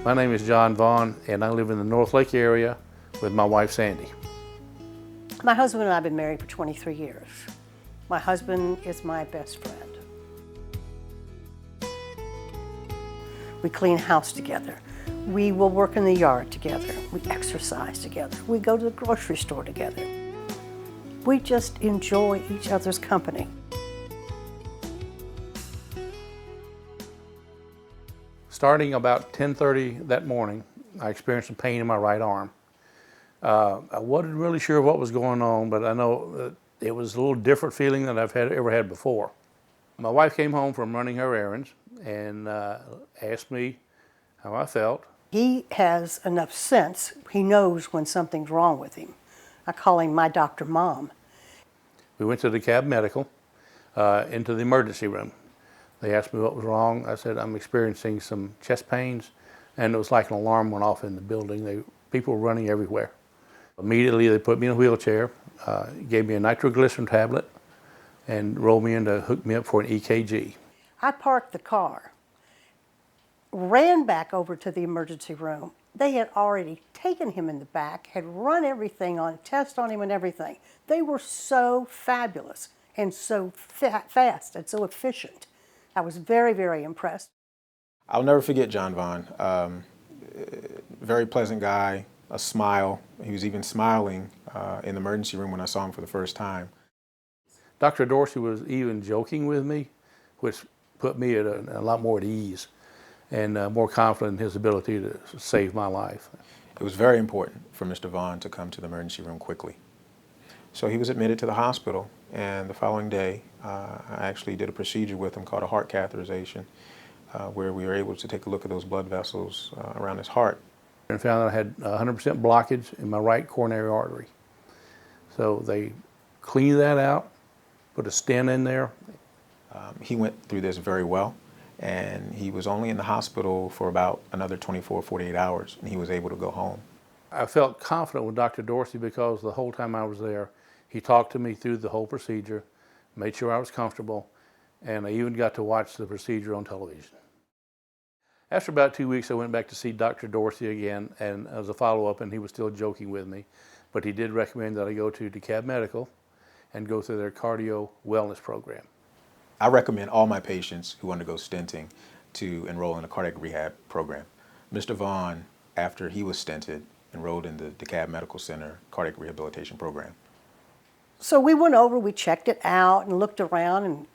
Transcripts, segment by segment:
My name is John Vaughan, and I live in the Northlake area with my wife, Sandee. My husband and I have been married for 23 years. My husband is my best friend. We clean house together. We will work in the yard together. We exercise together. We go to the grocery store together. We just enjoy each other's company. Starting about 10:30 that morning, I experienced some pain in my right arm. I wasn't really sure what was going on, but I know it was a little different feeling than I've ever had before. My wife came home from running her errands and asked me how I felt. He has enough sense. He knows when something's wrong with him. I call him my Dr. Mom. We went to DeKalb Medical into the emergency room. They asked me what was wrong. I said, I'm experiencing some chest pains, and it was like an alarm went off in the building. People were running everywhere. Immediately they put me in a wheelchair, gave me a nitroglycerin tablet, and rolled me in to hook me up for an EKG. I parked the car, ran back over to the emergency room. They had already taken him in the back, had run everything on, test on him and everything. They were so fabulous and so fast and so efficient. I was very, very impressed. I'll never forget John Vaughan. Very pleasant guy, a smile. He was even smiling in the emergency room when I saw him for the first time. Dr. Dorsey was even joking with me, which put me at a lot more at ease and more confident in his ability to save my life. It was very important for Mr. Vaughan to come to the emergency room quickly. So he was admitted to the hospital, and the following day I actually did a procedure with him called a heart catheterization, where we were able to take a look at those blood vessels around his heart. And found that I had 100% blockage in my right coronary artery. So they cleaned that out, put a stent in there. He went through this very well, and he was only in the hospital for about another 24, 48 hours, and he was able to go home. I felt confident with Dr. Dorsey because the whole time I was there, he talked to me through the whole procedure, made sure I was comfortable, and I even got to watch the procedure on television. After about 2 weeks, I went back to see Dr. Dorsey again, and as a follow-up, and he was still joking with me, but he did recommend that I go to DeKalb Medical and go through their cardio wellness program. I recommend all my patients who undergo stenting to enroll in a cardiac rehab program. Mr. Vaughan, after he was stented, enrolled in the DeKalb Medical Center cardiac rehabilitation program. So we went over, we checked it out and looked around, and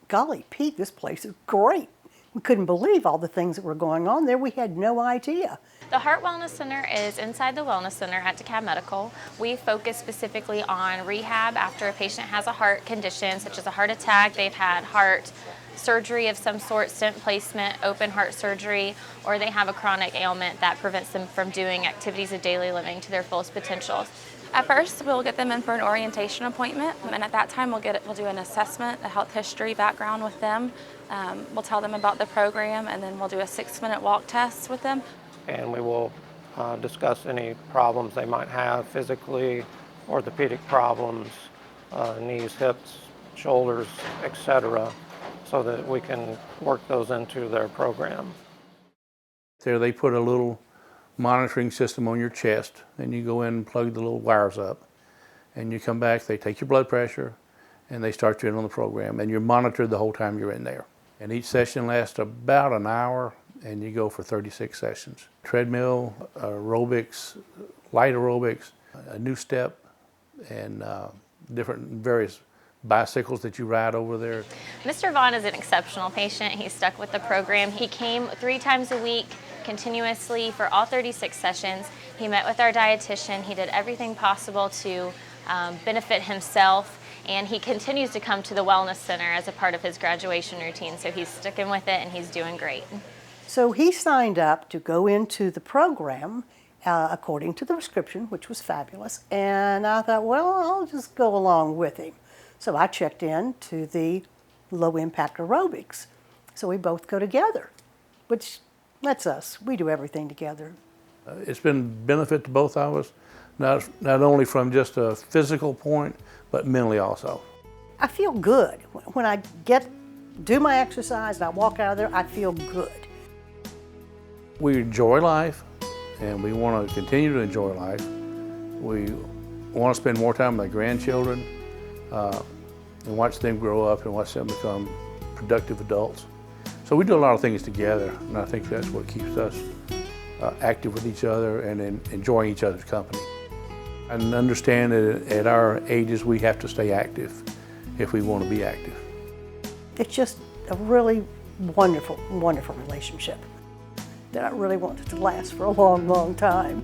golly, Pete, this place is great. We couldn't believe all the things that were going on there. We had no idea. The Heart Wellness Center is inside the Wellness Center at DeKalb Medical. We focus specifically on rehab after a patient has a heart condition, such as a heart attack, they've had heart surgery of some sort, stent placement, open heart surgery, or they have a chronic ailment that prevents them from doing activities of daily living to their fullest potential. At first, we'll get them in for an orientation appointment, and at that time we'll do an assessment, a health history background with them. We'll tell them about the program, and then we'll do a 6-minute walk test with them. And we will discuss any problems they might have physically, orthopedic problems, knees, hips, shoulders, etc., so that we can work those into their program. There they put a little monitoring system on your chest, and you go in and plug the little wires up, and you come back, they take your blood pressure, and they start you in on the program, and you're monitored the whole time you're in there. And each session lasts about an hour, and you go for 36 sessions. Treadmill, aerobics, light aerobics, a new step, and different various bicycles that you ride over there. Mr. Vaughan is an exceptional patient. He's stuck with the program. He came 3 times a week continuously for all 36 sessions. He met with our dietitian. He did everything possible to benefit himself, and he continues to come to the Wellness Center as a part of his graduation routine, so he's sticking with it and he's doing great. So he signed up to go into the program according to the prescription, which was fabulous, and I thought, well, I'll just go along with him. So I checked in to the low-impact aerobics. So we both go together, which that's us. We do everything together. It's been benefit to both of us, not only from just a physical point, but mentally also. I feel good. When I do my exercise and I walk out of there, I feel good. We enjoy life, and we want to continue to enjoy life. We want to spend more time with our grandchildren and watch them grow up and watch them become productive adults. So we do a lot of things together, and I think that's what keeps us active with each other and enjoying each other's company. And understand that at our ages we have to stay active if we want to be active. It's just a really wonderful, wonderful relationship that I really want it to last for a long, long time.